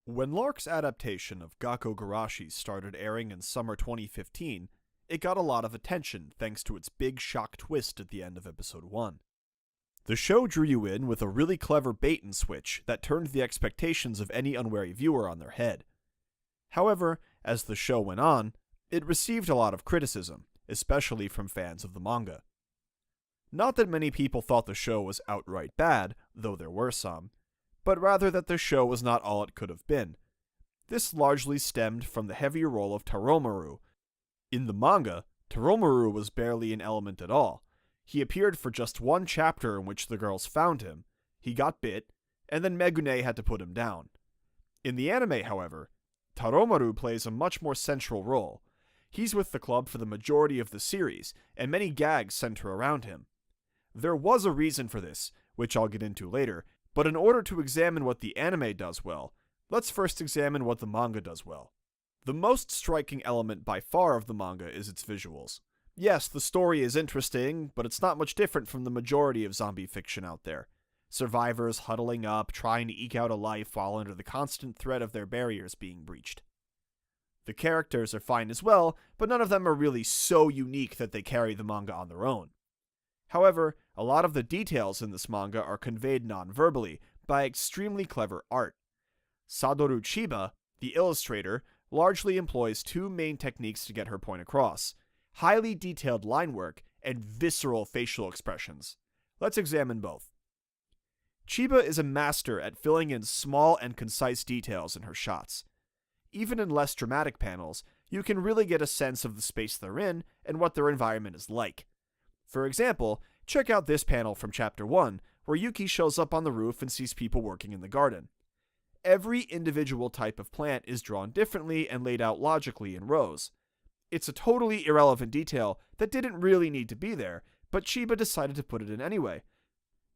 When Lark's adaptation of Gakkou Gurashi started airing in summer 2015, it got a lot of attention thanks to its big shock twist at the end of episode 1. The show drew you in with a really clever bait and switch that turned the expectations of any unwary viewer on their head. However, as the show went on, it received a lot of criticism, especially from fans of the manga. Not that many people thought the show was outright bad, though there were some, but rather that the show was not all it could have been. This largely stemmed from the heavier role of Taromaru. In the manga, Taromaru was barely an element at all. He appeared for just one chapter in which the girls found him, he got bit, and then Megune had to put him down. In the anime, however, Taromaru plays a much more central role. He's with the club for the majority of the series, and many gags center around him. There was a reason for this, which I'll get into later, but in order to examine what the anime does well, let's first examine what the manga does well. The most striking element by far of the manga is its visuals. Yes, the story is interesting, but it's not much different from the majority of zombie fiction out there. Survivors huddling up, trying to eke out a life while under the constant threat of their barriers being breached. The characters are fine as well, but none of them are really so unique that they carry the manga on their own. However, a lot of the details in this manga are conveyed non-verbally by extremely clever art. Satoru Chiba, the illustrator, largely employs two main techniques to get her point across: highly detailed line work and visceral facial expressions. Let's examine both. Chiba is a master at filling in small and concise details in her shots. Even in less dramatic panels, you can really get a sense of the space they're in and what their environment is like. For example, check out this panel from Chapter 1, where Yuki shows up on the roof and sees people working in the garden. Every individual type of plant is drawn differently and laid out logically in rows. It's a totally irrelevant detail that didn't really need to be there, but Chiba decided to put it in anyway.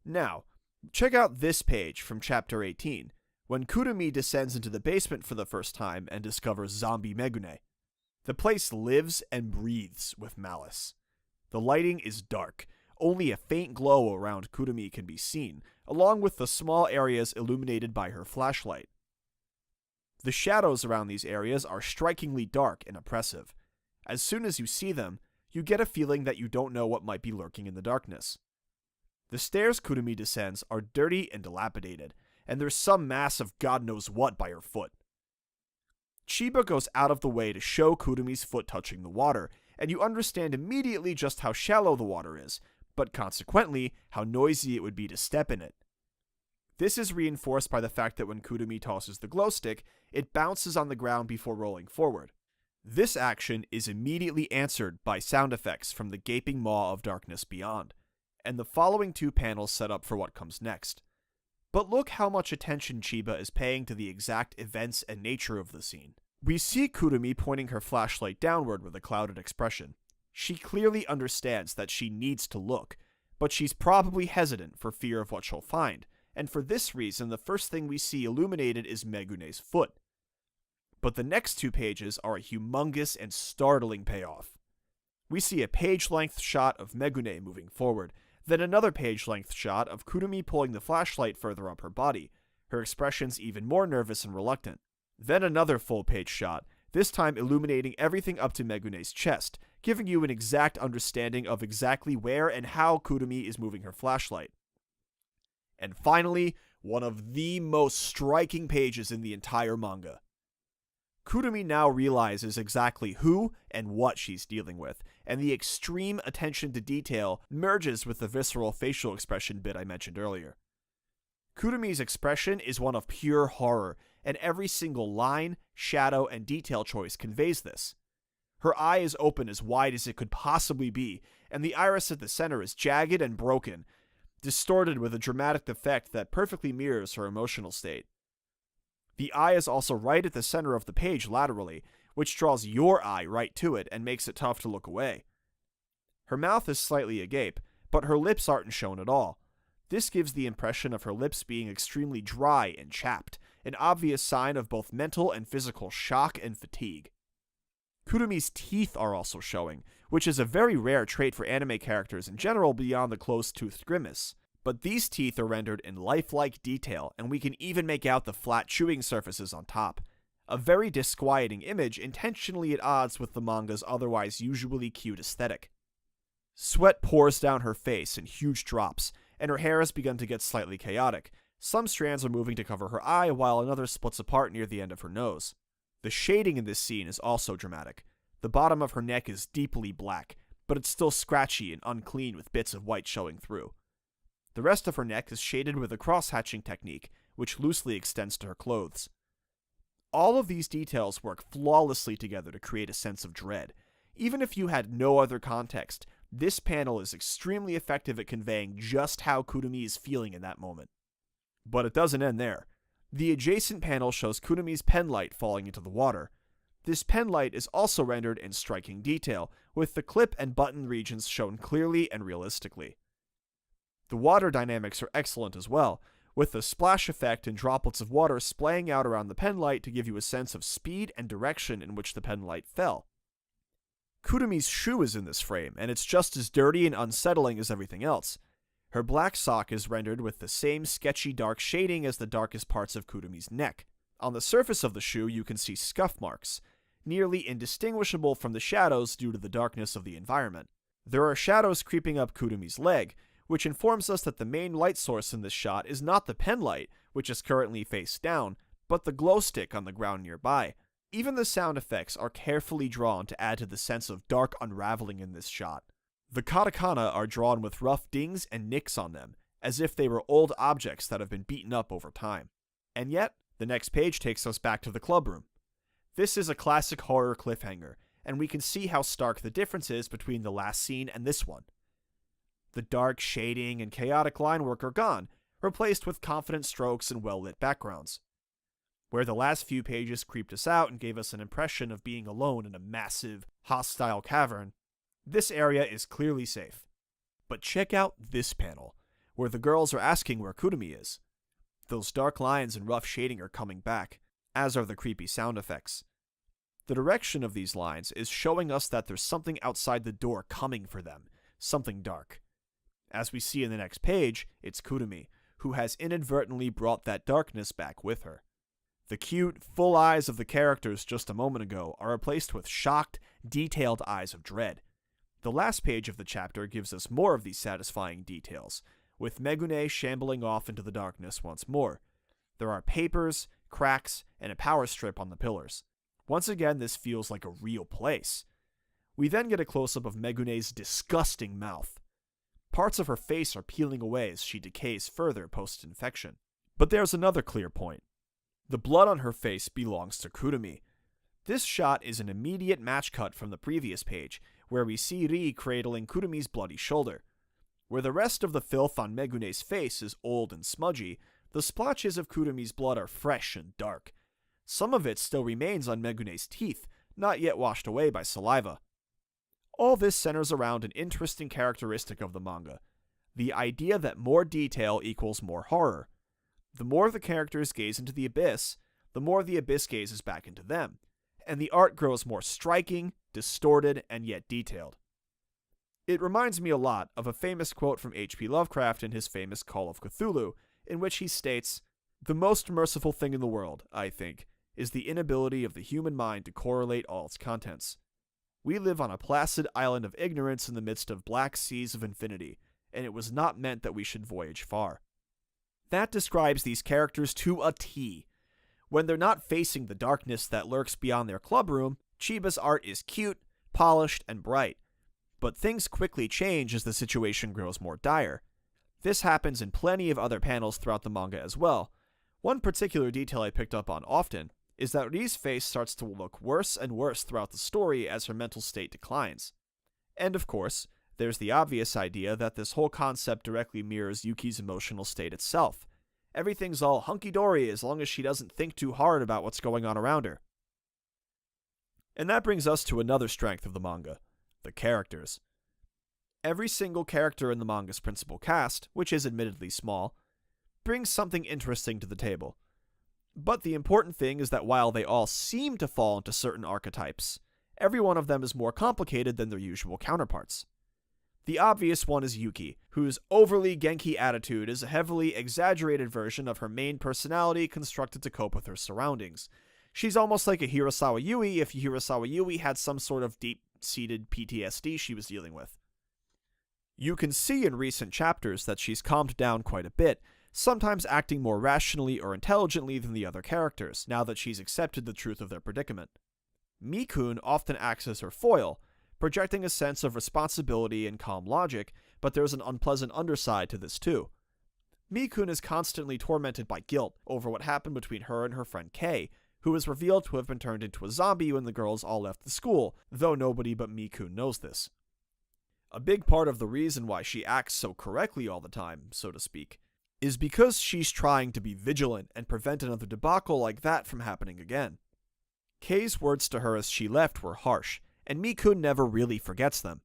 Now, check out this page from Chapter 18, when Kurumi descends into the basement for the first time and discovers zombie Megune. The place lives and breathes with malice. The lighting is dark. Only a faint glow around Kurumi can be seen, along with the small areas illuminated by her flashlight. The shadows around these areas are strikingly dark and oppressive. As soon as you see them, you get a feeling that you don't know what might be lurking in the darkness. The stairs Kurumi descends are dirty and dilapidated, and there's some mass of God knows what by her foot. Chiba goes out of the way to show Kurumi's foot touching the water, and you understand immediately just how shallow the water is, but consequently, how noisy it would be to step in it. This is reinforced by the fact that when Kurumi tosses the glow stick, it bounces on the ground before rolling forward. This action is immediately answered by sound effects from the gaping maw of darkness beyond, and the following two panels set up for what comes next. But look how much attention Chiba is paying to the exact events and nature of the scene. We see Kurumi pointing her flashlight downward with a clouded expression. She clearly understands that she needs to look, but she's probably hesitant for fear of what she'll find, and for this reason the first thing we see illuminated is Megune's foot. But the next two pages are a humongous and startling payoff. We see a page-length shot of Megune moving forward, then another page-length shot of Kurumi pulling the flashlight further up her body, her expressions even more nervous and reluctant. Then another full-page shot, this time illuminating everything up to Megune's chest, giving you an exact understanding of exactly where and how Kurumi is moving her flashlight. And finally, one of the most striking pages in the entire manga. Kurumi now realizes exactly who and what she's dealing with, and the extreme attention to detail merges with the visceral facial expression bit I mentioned earlier. Kurumi's expression is one of pure horror, and every single line, shadow, and detail choice conveys this. Her eye is open as wide as it could possibly be, and the iris at the center is jagged and broken, distorted with a dramatic effect that perfectly mirrors her emotional state. The eye is also right at the center of the page laterally, which draws your eye right to it and makes it tough to look away. Her mouth is slightly agape, but her lips aren't shown at all. This gives the impression of her lips being extremely dry and chapped, an obvious sign of both mental and physical shock and fatigue. Kurumi's teeth are also showing, which is a very rare trait for anime characters in general beyond the close-toothed grimace. But these teeth are rendered in lifelike detail, and we can even make out the flat chewing surfaces on top. A very disquieting image, intentionally at odds with the manga's otherwise usually cute aesthetic. Sweat pours down her face in huge drops, and her hair has begun to get slightly chaotic. Some strands are moving to cover her eye, while another splits apart near the end of her nose. The shading in this scene is also dramatic. The bottom of her neck is deeply black, but it's still scratchy and unclean with bits of white showing through. The rest of her neck is shaded with a cross-hatching technique, which loosely extends to her clothes. All of these details work flawlessly together to create a sense of dread. Even if you had no other context, this panel is extremely effective at conveying just how Kurumi is feeling in that moment. But it doesn't end there. The adjacent panel shows Kurumi's pen light falling into the water. This pen light is also rendered in striking detail, with the clip and button regions shown clearly and realistically. The water dynamics are excellent as well, with the splash effect and droplets of water splaying out around the pen light to give you a sense of speed and direction in which the pen light fell. Kurumi's shoe is in this frame, and it's just as dirty and unsettling as everything else. Her black sock is rendered with the same sketchy dark shading as the darkest parts of Kurumi's neck. On the surface of the shoe you can see scuff marks, nearly indistinguishable from the shadows due to the darkness of the environment. There are shadows creeping up Kurumi's leg, which informs us that the main light source in this shot is not the pen light, which is currently face down, but the glow stick on the ground nearby. Even the sound effects are carefully drawn to add to the sense of dark unraveling in this shot. The katakana are drawn with rough dings and nicks on them, as if they were old objects that have been beaten up over time. And yet, the next page takes us back to the clubroom. This is a classic horror cliffhanger, and we can see how stark the difference is between the last scene and this one. The dark shading and chaotic line work are gone, replaced with confident strokes and well-lit backgrounds. Where the last few pages creeped us out and gave us an impression of being alone in a massive, hostile cavern, this area is clearly safe. But check out this panel, where the girls are asking where Kurumi is. Those dark lines and rough shading are coming back, as are the creepy sound effects. The direction of these lines is showing us that there's something outside the door coming for them, something dark. As we see in the next page, it's Kurumi, who has inadvertently brought that darkness back with her. The cute, full eyes of the characters just a moment ago are replaced with shocked, detailed eyes of dread. The last page of the chapter gives us more of these satisfying details, with Megune shambling off into the darkness once more. There are papers, cracks, and a power strip on the pillars. Once again, this feels like a real place. We then get a close-up of Megune's disgusting mouth. Parts of her face are peeling away as she decays further post-infection. But there's another clear point. The blood on her face belongs to Kurumi. This shot is an immediate match cut from the previous page, where we see Ri cradling Kurumi's bloody shoulder. Where the rest of the filth on Megune's face is old and smudgy, the splotches of Kurumi's blood are fresh and dark. Some of it still remains on Megune's teeth, not yet washed away by saliva. All this centers around an interesting characteristic of the manga: the idea that more detail equals more horror. The more the characters gaze into the abyss, the more the abyss gazes back into them, and the art grows more striking, distorted, and yet detailed. It reminds me a lot of a famous quote from H.P. Lovecraft in his famous Call of Cthulhu, in which he states, "The most merciful thing in the world, I think, is the inability of the human mind to correlate all its contents. We live on a placid island of ignorance in the midst of black seas of infinity, and it was not meant that we should voyage far." That describes these characters to a T. When they're not facing the darkness that lurks beyond their clubroom, Chiba's art is cute, polished, and bright. But things quickly change as the situation grows more dire. This happens in plenty of other panels throughout the manga as well. One particular detail I picked up on often is that Ri's face starts to look worse and worse throughout the story as her mental state declines. And of course, there's the obvious idea that this whole concept directly mirrors Yuki's emotional state itself. Everything's all hunky-dory as long as she doesn't think too hard about what's going on around her. And that brings us to another strength of the manga: the characters. Every single character in the manga's principal cast, which is admittedly small, brings something interesting to the table. But the important thing is that while they all seem to fall into certain archetypes, every one of them is more complicated than their usual counterparts. The obvious one is Yuki, whose overly Genki attitude is a heavily exaggerated version of her main personality constructed to cope with her surroundings. She's almost like a Hirasawa Yui if Hirasawa Yui had some sort of deep-seated PTSD she was dealing with. You can see in recent chapters that she's calmed down quite a bit, sometimes acting more rationally or intelligently than the other characters, now that she's accepted the truth of their predicament. Mii-kun often acts as her foil, projecting a sense of responsibility and calm logic, but there's an unpleasant underside to this too. Mii-kun is constantly tormented by guilt over what happened between her and her friend Kei, who is revealed to have been turned into a zombie when the girls all left the school, though nobody but Mii-kun knows this. A big part of the reason why she acts so correctly all the time, so to speak, is because she's trying to be vigilant and prevent another debacle like that from happening again. Kei's words to her as she left were harsh, and Mii-kun never really forgets them.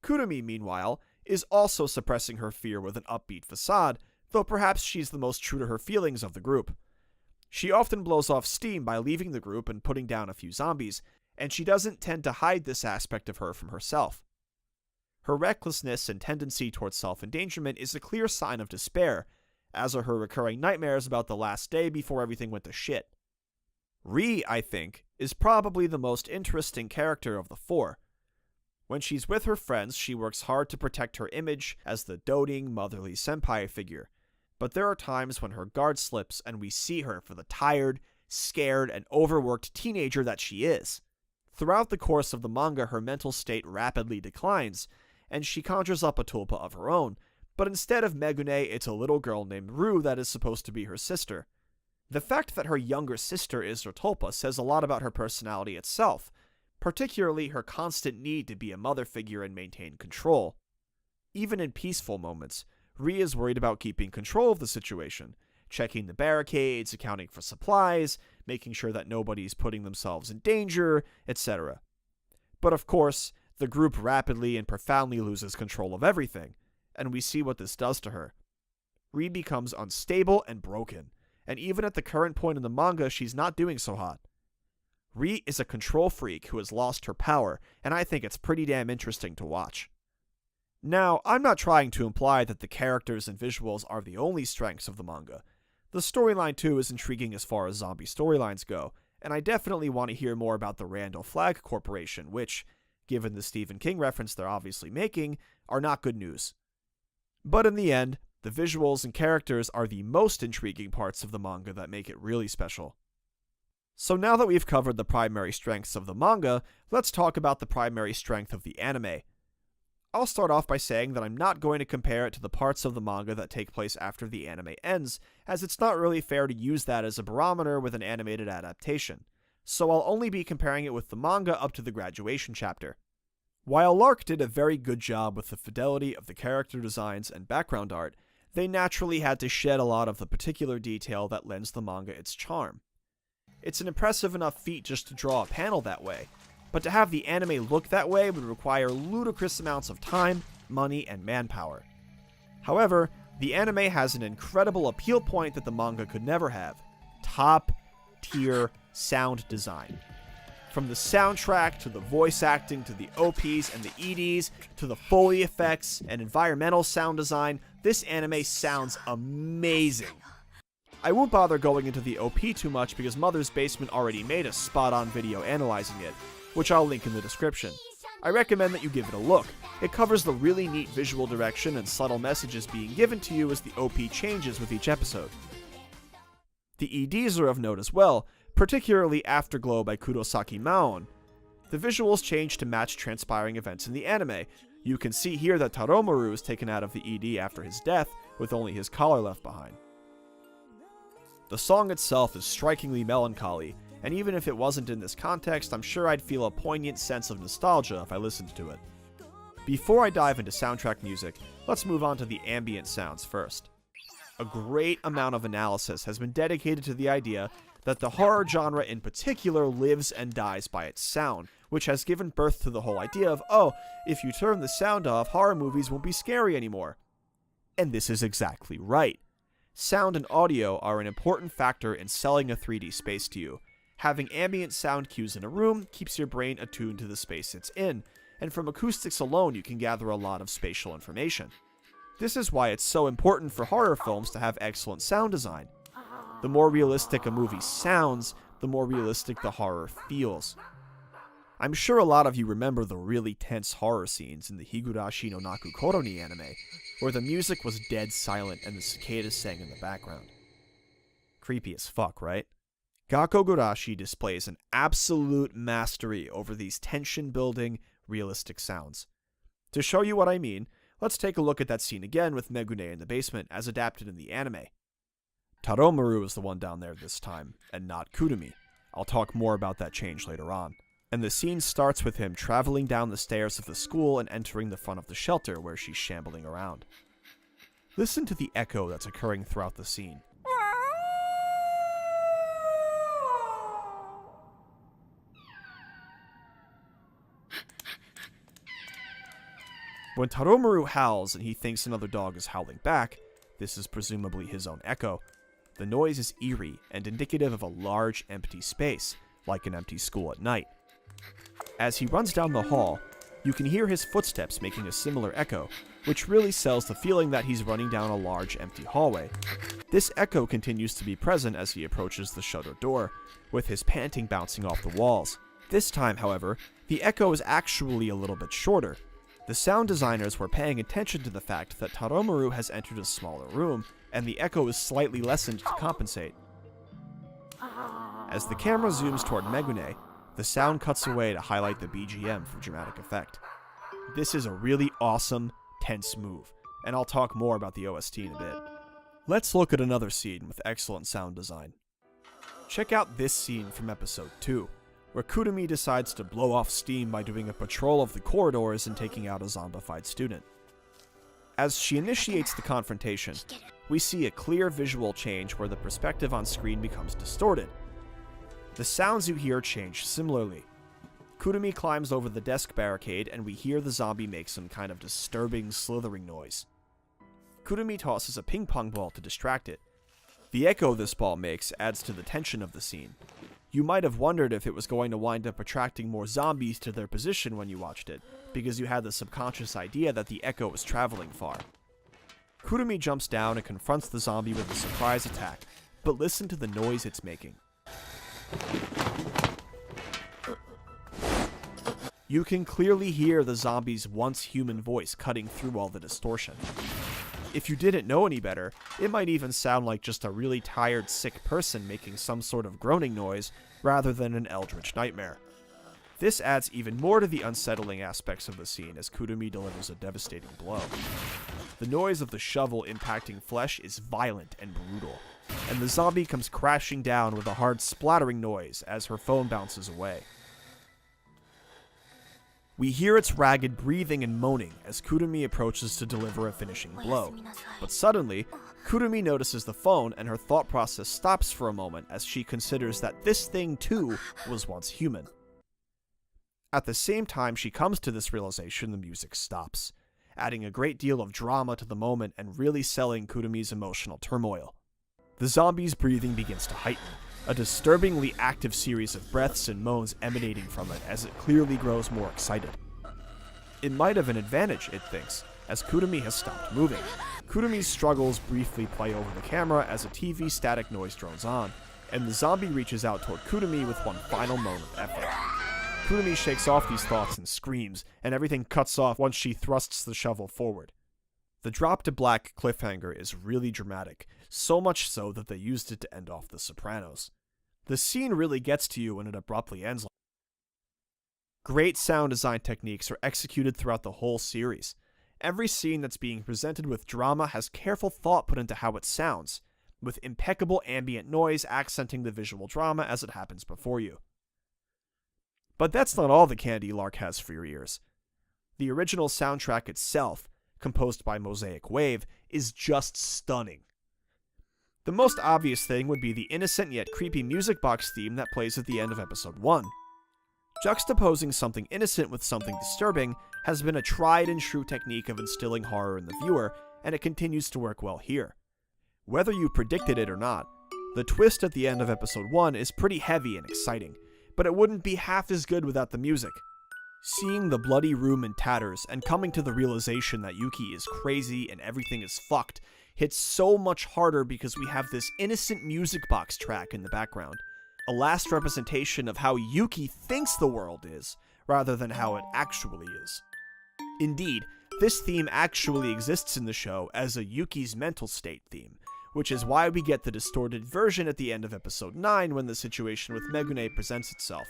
Kurumi, meanwhile, is also suppressing her fear with an upbeat facade, though perhaps she's the most true to her feelings of the group. She often blows off steam by leaving the group and putting down a few zombies, and she doesn't tend to hide this aspect of her from herself. Her recklessness and tendency towards self-endangerment is a clear sign of despair, as are her recurring nightmares about the last day before everything went to shit. Ri, I think, is probably the most interesting character of the four. When she's with her friends, she works hard to protect her image as the doting, motherly senpai figure, but there are times when her guard slips and we see her for the tired, scared, and overworked teenager that she is. Throughout the course of the manga, her mental state rapidly declines, and she conjures up a tulpa of her own, but instead of Megune, it's a little girl named Ru that is supposed to be her sister. The fact that her younger sister is her tulpa says a lot about her personality itself, particularly her constant need to be a mother figure and maintain control. Even in peaceful moments, Ri is worried about keeping control of the situation, checking the barricades, accounting for supplies, making sure that nobody's putting themselves in danger, etc. But of course, the group rapidly and profoundly loses control of everything, and we see what this does to her. Ri becomes unstable and broken, and even at the current point in the manga, she's not doing so hot. Ri is a control freak who has lost her power, and I think it's pretty damn interesting to watch. Now, I'm not trying to imply that the characters and visuals are the only strengths of the manga. The storyline too is intriguing as far as zombie storylines go, and I definitely want to hear more about the Randall Flagg Corporation, which, given the Stephen King reference they're obviously making, are not good news. But in the end, the visuals and characters are the most intriguing parts of the manga that make it really special. So now that we've covered the primary strengths of the manga, let's talk about the primary strength of the anime. I'll start off by saying that I'm not going to compare it to the parts of the manga that take place after the anime ends, as it's not really fair to use that as a barometer with an animated adaptation, so I'll only be comparing it with the manga up to the graduation chapter. While Lark did a very good job with the fidelity of the character designs and background art, they naturally had to shed a lot of the particular detail that lends the manga its charm. It's an impressive enough feat just to draw a panel that way, but to have the anime look that way would require ludicrous amounts of time, money, and manpower. However, the anime has an incredible appeal point that the manga could never have: top-tier sound design. From the soundtrack, to the voice acting, to the OPs and the EDs, to the Foley effects and environmental sound design, this anime sounds amazing. I won't bother going into the OP too much because Mother's Basement already made a spot-on video analyzing it, which I'll link in the description. I recommend that you give it a look. It covers the really neat visual direction and subtle messages being given to you as the OP changes with each episode. The EDs are of note as well, particularly Afterglow by Kurosaki Maon. The visuals change to match transpiring events in the anime. You can see here that Taromaru is taken out of the ED after his death, with only his collar left behind. The song itself is strikingly melancholy, and even if it wasn't in this context, I'm sure I'd feel a poignant sense of nostalgia if I listened to it. Before I dive into soundtrack music, let's move on to the ambient sounds first. A great amount of analysis has been dedicated to the idea that the horror genre in particular lives and dies by its sound, which has given birth to the whole idea of, oh, if you turn the sound off, horror movies won't be scary anymore. And this is exactly right. Sound and audio are an important factor in selling a 3D space to you. Having ambient sound cues in a room keeps your brain attuned to the space it's in, and from acoustics alone you can gather a lot of spatial information. This is why it's so important for horror films to have excellent sound design. The more realistic a movie sounds, the more realistic the horror feels. I'm sure a lot of you remember the really tense horror scenes in the Higurashi no Naku Koro ni anime, where the music was dead silent and the cicadas sang in the background. Creepy as fuck, right? Gakkou Gurashi displays an absolute mastery over these tension-building, realistic sounds. To show you what I mean, let's take a look at that scene again with Megune in the basement as adapted in the anime. Taromaru is the one down there this time, and not Kurumi. I'll talk more about that change later on. And the scene starts with him traveling down the stairs of the school and entering the front of the shelter where she's shambling around. Listen to the echo that's occurring throughout the scene. When Taromaru howls and he thinks another dog is howling back, this is presumably his own echo, the noise is eerie and indicative of a large empty space, like an empty school at night. As he runs down the hall, you can hear his footsteps making a similar echo, which really sells the feeling that he's running down a large empty hallway. This echo continues to be present as he approaches the shuttered door, with his panting bouncing off the walls. This time, however, the echo is actually a little bit shorter. The sound designers were paying attention to the fact that Taromaru has entered a smaller room, and the echo is slightly lessened to compensate. As the camera zooms toward Megune, the sound cuts away to highlight the BGM for dramatic effect. This is a really awesome, tense move, and I'll talk more about the OST in a bit. Let's look at another scene with excellent sound design. Check out this scene from episode 2, where Kurumi decides to blow off steam by doing a patrol of the corridors and taking out a zombified student. As she initiates the confrontation, we see a clear visual change where the perspective on screen becomes distorted. The sounds you hear change similarly. Kurumi climbs over the desk barricade and we hear the zombie make some kind of disturbing, slithering noise. Kurumi tosses a ping pong ball to distract it. The echo this ball makes adds to the tension of the scene. You might have wondered if it was going to wind up attracting more zombies to their position when you watched it, because you had the subconscious idea that the echo was traveling far. Kurumi jumps down and confronts the zombie with a surprise attack, but listen to the noise it's making. You can clearly hear the zombie's once human voice cutting through all the distortion. If you didn't know any better, it might even sound like just a really tired, sick person making some sort of groaning noise rather than an eldritch nightmare. This adds even more to the unsettling aspects of the scene as Kurumi delivers a devastating blow. The noise of the shovel impacting flesh is violent and brutal, and the zombie comes crashing down with a hard splattering noise as her phone bounces away. We hear its ragged breathing and moaning as Kurumi approaches to deliver a finishing blow. But suddenly, Kurumi notices the phone and her thought process stops for a moment as she considers that this thing too was once human. At the same time she comes to this realization, the music stops, adding a great deal of drama to the moment and really selling Kurumi's emotional turmoil. The zombie's breathing begins to heighten, a disturbingly active series of breaths and moans emanating from it as it clearly grows more excited. It might have an advantage, it thinks, as Kurumi has stopped moving. Kurumi's struggles briefly play over the camera as a TV static noise drones on, and the zombie reaches out toward Kurumi with one final moan of effort. Kurumi shakes off these thoughts and screams, and everything cuts off once she thrusts the shovel forward. The drop to black cliffhanger is really dramatic, so much so that they used it to end off The Sopranos. The scene really gets to you when it abruptly ends. Great sound design techniques are executed throughout the whole series. Every scene that's being presented with drama has careful thought put into how it sounds, with impeccable ambient noise accenting the visual drama as it happens before you. But that's not all the candy Lark has for your ears. The original soundtrack itself, composed by Mosaic Wave, is just stunning. The most obvious thing would be the innocent yet creepy music box theme that plays at the end of episode 1. Juxtaposing something innocent with something disturbing has been a tried and true technique of instilling horror in the viewer, and it continues to work well here. Whether you predicted it or not, the twist at the end of episode 1 is pretty heavy and exciting, but it wouldn't be half as good without the music. Seeing the bloody room in tatters and coming to the realization that Yuki is crazy and everything is fucked hits so much harder because we have this innocent music box track in the background, a last representation of how Yuki thinks the world is, rather than how it actually is. Indeed, this theme actually exists in the show as a Yuki's mental state theme, which is why we get the distorted version at the end of episode 9 when the situation with Megune presents itself.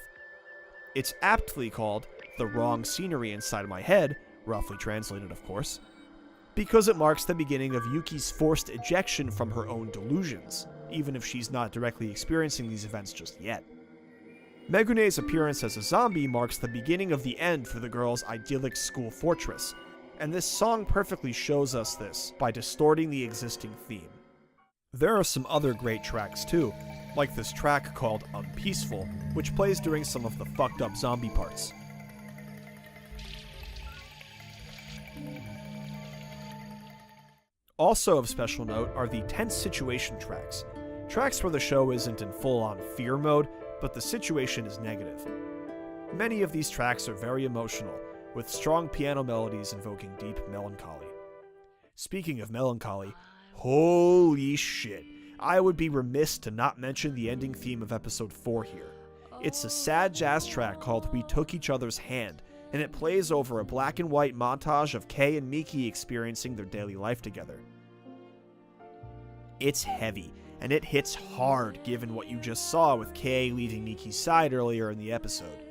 It's aptly called "The Wrong Scenery Inside My Head," roughly translated of course, because it marks the beginning of Yuki's forced ejection from her own delusions, even if she's not directly experiencing these events just yet. Megune's appearance as a zombie marks the beginning of the end for the girl's idyllic school fortress, and this song perfectly shows us this by distorting the existing theme. There are some other great tracks too, like this track called "Unpeaceful," which plays during some of the fucked up zombie parts. Also of special note are the tense situation tracks. Tracks where the show isn't in full-on fear mode, but the situation is negative. Many of these tracks are very emotional, with strong piano melodies invoking deep melancholy. Speaking of melancholy, holy shit, I would be remiss to not mention the ending theme of episode 4 here. It's a sad jazz track called "We Took Each Other's Hand," and it plays over a black and white montage of Kei and Miki experiencing their daily life together. It's heavy, and it hits hard given what you just saw with Kei leaving Miki's side earlier in the episode.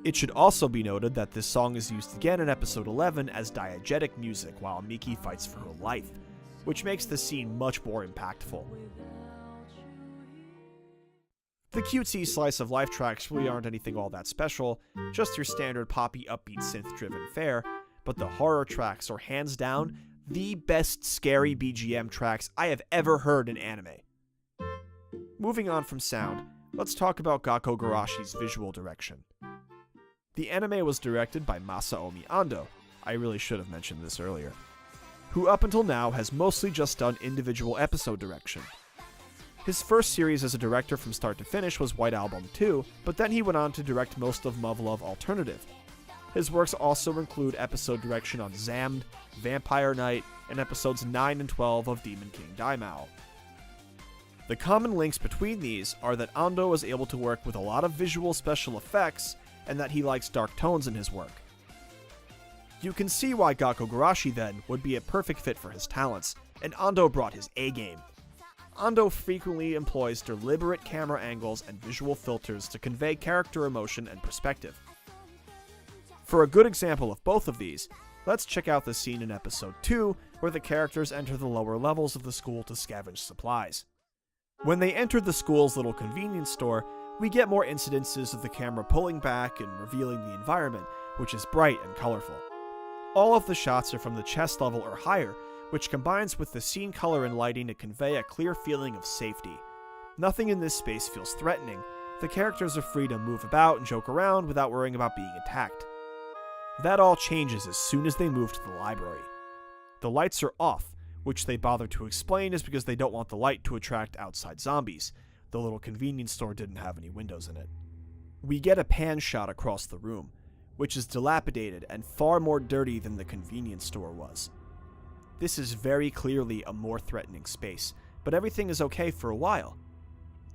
It should also be noted that this song is used again in episode 11 as diegetic music while Miki fights for her life, which makes the scene much more impactful. The cutesy slice of life tracks really aren't anything all that special, just your standard poppy upbeat synth-driven fare, but the horror tracks are hands down the best scary BGM tracks I have ever heard in anime. Moving on from sound, let's talk about Gakkou Gurashi's visual direction. The anime was directed by Masaomi Ando, I really should have mentioned this earlier, who up until now has mostly just done individual episode direction. His first series as a director from start to finish was White Album 2, but then he went on to direct most of Muv-Luv Alternative. His works also include episode direction on Zammed, Vampire Knight, and episodes 9 and 12 of Demon King Daimao. The common links between these are that Ando was able to work with a lot of visual special effects, and that he likes dark tones in his work. You can see why Gakkou Gurashi then would be a perfect fit for his talents, and Ando brought his A-game. Ando frequently employs deliberate camera angles and visual filters to convey character emotion and perspective. For a good example of both of these, let's check out the scene in episode 2 where the characters enter the lower levels of the school to scavenge supplies. When they enter the school's little convenience store, we get more incidences of the camera pulling back and revealing the environment, which is bright and colorful. All of the shots are from the chest level or higher, which combines with the scene color and lighting to convey a clear feeling of safety. Nothing in this space feels threatening. The characters are free to move about and joke around without worrying about being attacked. That all changes as soon as they move to the library. The lights are off, which they bother to explain is because they don't want the light to attract outside zombies. The little convenience store didn't have any windows in it. We get a pan shot across the room, which is dilapidated and far more dirty than the convenience store was. This is very clearly a more threatening space, but everything is okay for a while.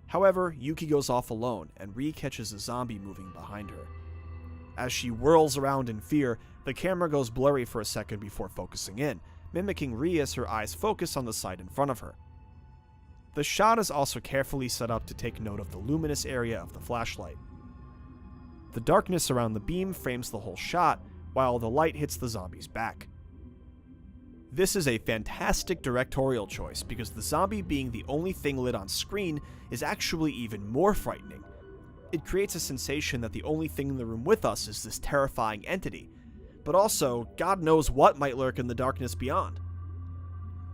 However, Yuki goes off alone and Ri catches a zombie moving behind her. As she whirls around in fear, the camera goes blurry for a second before focusing in, mimicking Ri as her eyes focus on the side in front of her. The shot is also carefully set up to take note of the luminous area of the flashlight. The darkness around the beam frames the whole shot, while the light hits the zombie's back. This is a fantastic directorial choice because the zombie being the only thing lit on screen is actually even more frightening. It creates a sensation that the only thing in the room with us is this terrifying entity, but also, God knows what might lurk in the darkness beyond.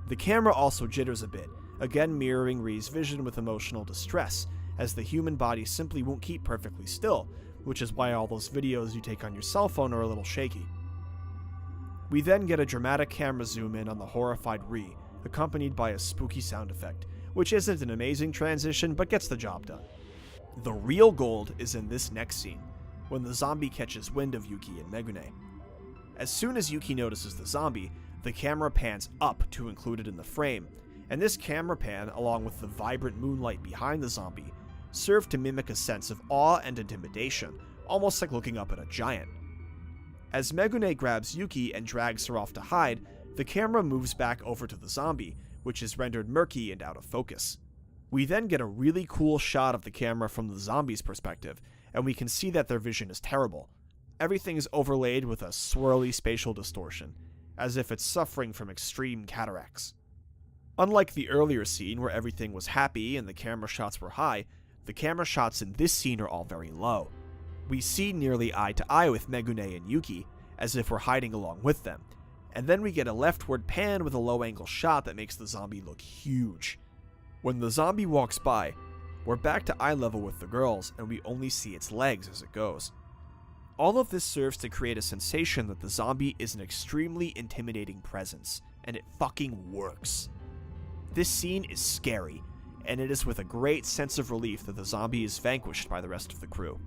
The camera also jitters a bit, again mirroring Ri's vision with emotional distress, as the human body simply won't keep perfectly still, which is why all those videos you take on your cell phone are a little shaky. We then get a dramatic camera zoom in on the horrified Ri, accompanied by a spooky sound effect, which isn't an amazing transition but gets the job done. The real gold is in this next scene, when the zombie catches wind of Yuki and Megune. As soon as Yuki notices the zombie, the camera pans up to include it in the frame, and this camera pan, along with the vibrant moonlight behind the zombie, served to mimic a sense of awe and intimidation, almost like looking up at a giant. As Megune grabs Yuki and drags her off to hide, the camera moves back over to the zombie, which is rendered murky and out of focus. We then get a really cool shot of the camera from the zombie's perspective, and we can see that their vision is terrible. Everything is overlaid with a swirly spatial distortion, as if it's suffering from extreme cataracts. Unlike the earlier scene where everything was happy and the camera shots were high, the camera shots in this scene are all very low. We see nearly eye to eye with Megune and Yuki, as if we're hiding along with them, and then we get a leftward pan with a low-angle shot that makes the zombie look huge. When the zombie walks by, we're back to eye level with the girls, and we only see its legs as it goes. All of this serves to create a sensation that the zombie is an extremely intimidating presence, and it fucking works. This scene is scary, and it is with a great sense of relief that the zombie is vanquished by the rest of the crew.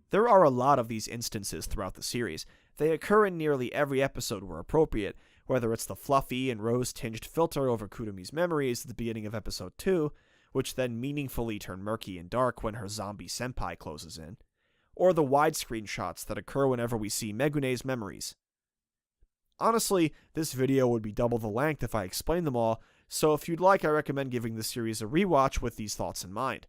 There are a lot of these instances throughout the series. They occur in nearly every episode where appropriate, whether it's the fluffy and rose-tinged filter over Kurumi's memories at the beginning of episode 2, which then meaningfully turn murky and dark when her zombie senpai closes in, or the widescreen shots that occur whenever we see Megune's memories. Honestly, this video would be double the length if I explained them all, so if you'd like, I recommend giving the series a rewatch with these thoughts in mind.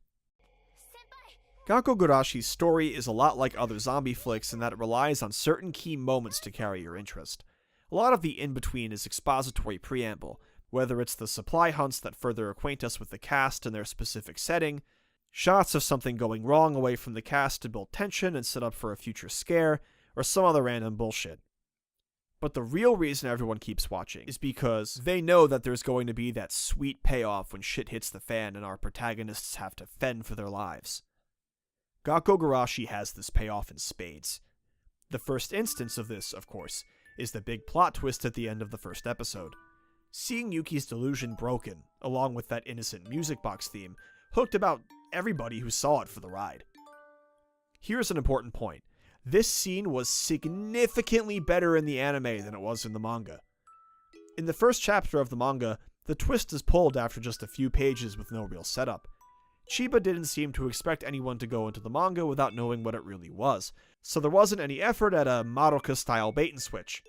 Gakkou Gurashi's story is a lot like other zombie flicks in that it relies on certain key moments to carry your interest. A lot of the in-between is expository preamble, whether it's the supply hunts that further acquaint us with the cast and their specific setting, shots of something going wrong away from the cast to build tension and set up for a future scare, or some other random bullshit. But the real reason everyone keeps watching is because they know that there's going to be that sweet payoff when shit hits the fan and our protagonists have to fend for their lives. Gakkou Gurashi has this payoff in spades. The first instance of this, of course, is the big plot twist at the end of the first episode. Seeing Yuki's delusion broken, along with that innocent music box theme, hooked about everybody who saw it for the ride. Here's an important point. This scene was significantly better in the anime than it was in the manga. In the first chapter of the manga, the twist is pulled after just a few pages with no real setup. Chiba didn't seem to expect anyone to go into the manga without knowing what it really was, so there wasn't any effort at a Madoka-style bait-and-switch.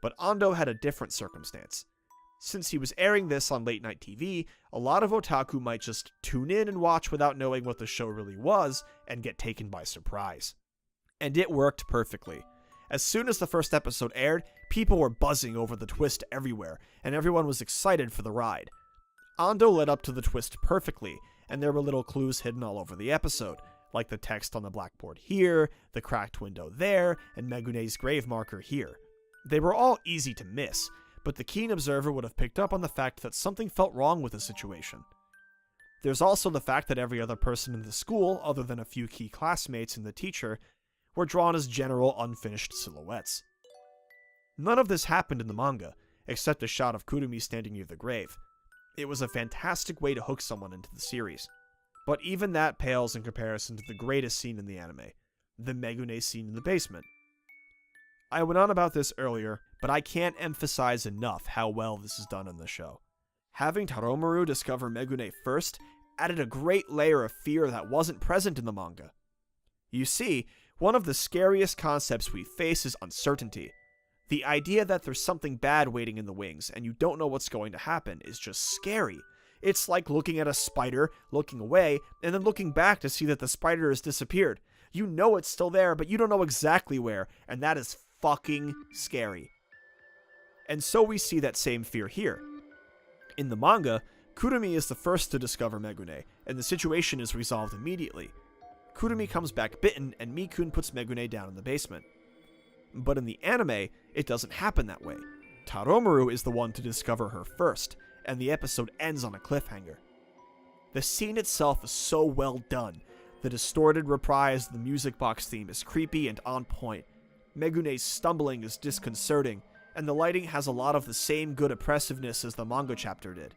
But Ando had a different circumstance. Since he was airing this on late-night TV, a lot of otaku might just tune in and watch without knowing what the show really was, and get taken by surprise. And it worked perfectly. As soon as the first episode aired, people were buzzing over the twist everywhere, and everyone was excited for the ride. Ando led up to the twist perfectly, and there were little clues hidden all over the episode, like the text on the blackboard here, the cracked window there, and Megune's grave marker here. They were all easy to miss, but the keen observer would have picked up on the fact that something felt wrong with the situation. There's also the fact that every other person in the school, other than a few key classmates and the teacher, were drawn as general unfinished silhouettes. None of this happened in the manga, except a shot of Kurumi standing near the grave. It was a fantastic way to hook someone into the series. But even that pales in comparison to the greatest scene in the anime, the Megune scene in the basement. I went on about this earlier, but I can't emphasize enough how well this is done in the show. Having Taromaru discover Megune first added a great layer of fear that wasn't present in the manga. You see, one of the scariest concepts we face is uncertainty. The idea that there's something bad waiting in the wings and you don't know what's going to happen is just scary. It's like looking at a spider, looking away, and then looking back to see that the spider has disappeared. You know it's still there, but you don't know exactly where, and that is fucking scary. And so we see that same fear here. In the manga, Kurumi is the first to discover Megune, and the situation is resolved immediately. Kurumi comes back bitten, and Mii-kun puts Megune down in the basement. But in the anime, it doesn't happen that way. Taromaru is the one to discover her first, and the episode ends on a cliffhanger. The scene itself is so well done. The distorted reprise of the music box theme is creepy and on point. Megune's stumbling is disconcerting, and the lighting has a lot of the same good oppressiveness as the manga chapter did.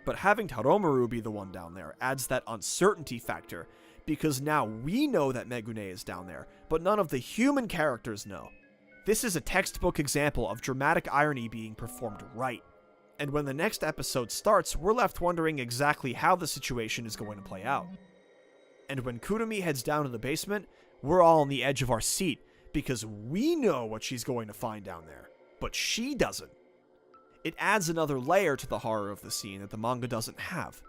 But having Taromaru be the one down there adds that uncertainty factor, because now we know that Megune is down there, but none of the human characters know. This is a textbook example of dramatic irony being performed right. And when the next episode starts, we're left wondering exactly how the situation is going to play out. And when Kurumi heads down to the basement, we're all on the edge of our seat, because we know what she's going to find down there, but she doesn't. It adds another layer to the horror of the scene that the manga doesn't have.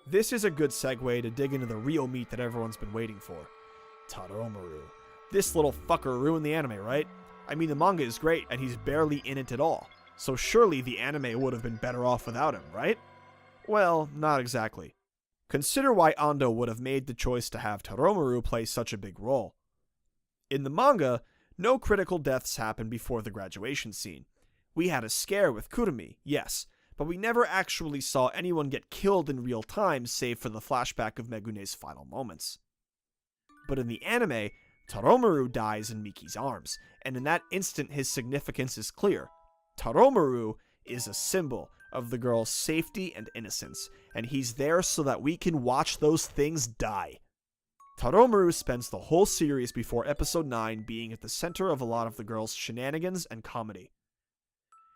This is a good segue to dig into the real meat that everyone's been waiting for. Taromaru. This little fucker ruined the anime, right? I mean, the manga is great, and he's barely in it at all, so surely the anime would have been better off without him, right? Well, not exactly. Consider why Ando would have made the choice to have Taromaru play such a big role. In the manga, no critical deaths happen before the graduation scene. We had a scare with Kurumi, yes, but we never actually saw anyone get killed in real time save for the flashback of Megune's final moments. But in the anime, Taromaru dies in Miki's arms, and in that instant his significance is clear. Taromaru is a symbol of the girl's safety and innocence, and he's there so that we can watch those things die. Taromaru spends the whole series before episode 9 being at the center of a lot of the girl's shenanigans and comedy.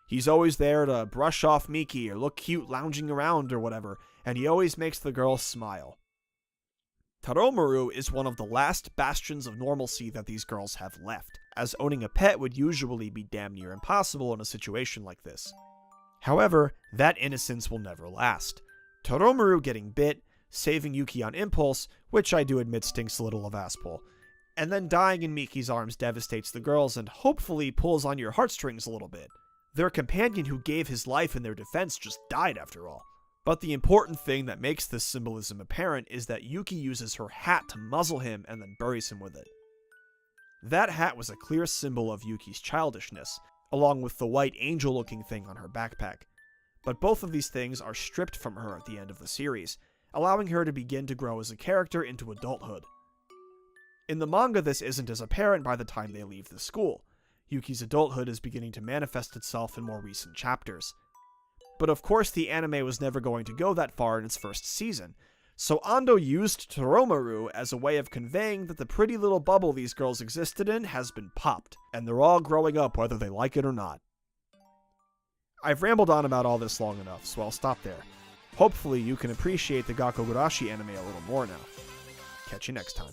He's always there to brush off Miki or look cute lounging around or whatever, and he always makes the girl smile. Taromaru is one of the last bastions of normalcy that these girls have left, as owning a pet would usually be damn near impossible in a situation like this. However, that innocence will never last. Taromaru getting bit, saving Yuki on impulse, which I do admit stinks a little of asshole, and then dying in Miki's arms devastates the girls and hopefully pulls on your heartstrings a little bit. Their companion who gave his life in their defense just died after all. But the important thing that makes this symbolism apparent is that Yuki uses her hat to muzzle him and then buries him with it. That hat was a clear symbol of Yuki's childishness, along with the white angel-looking thing on her backpack. But both of these things are stripped from her at the end of the series, allowing her to begin to grow as a character into adulthood. In the manga, this isn't as apparent by the time they leave the school. Yuki's adulthood is beginning to manifest itself in more recent chapters. But of course the anime was never going to go that far in its first season, so Ando used Taromaru as a way of conveying that the pretty little bubble these girls existed in has been popped, and they're all growing up whether they like it or not. I've rambled on about all this long enough, so I'll stop there. Hopefully you can appreciate the Gakkou Gurashi anime a little more now. Catch you next time.